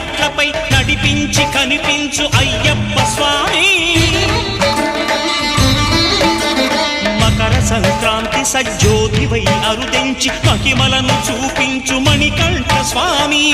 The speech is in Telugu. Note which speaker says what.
Speaker 1: మెట్లపై నడిపించి కనిపించు అయ్యప్ప స్వామి మకర సంక్రాంతి సజ్జోతివై అరుదెంచి మహిమలను చూపించు మణికంఠ స్వామి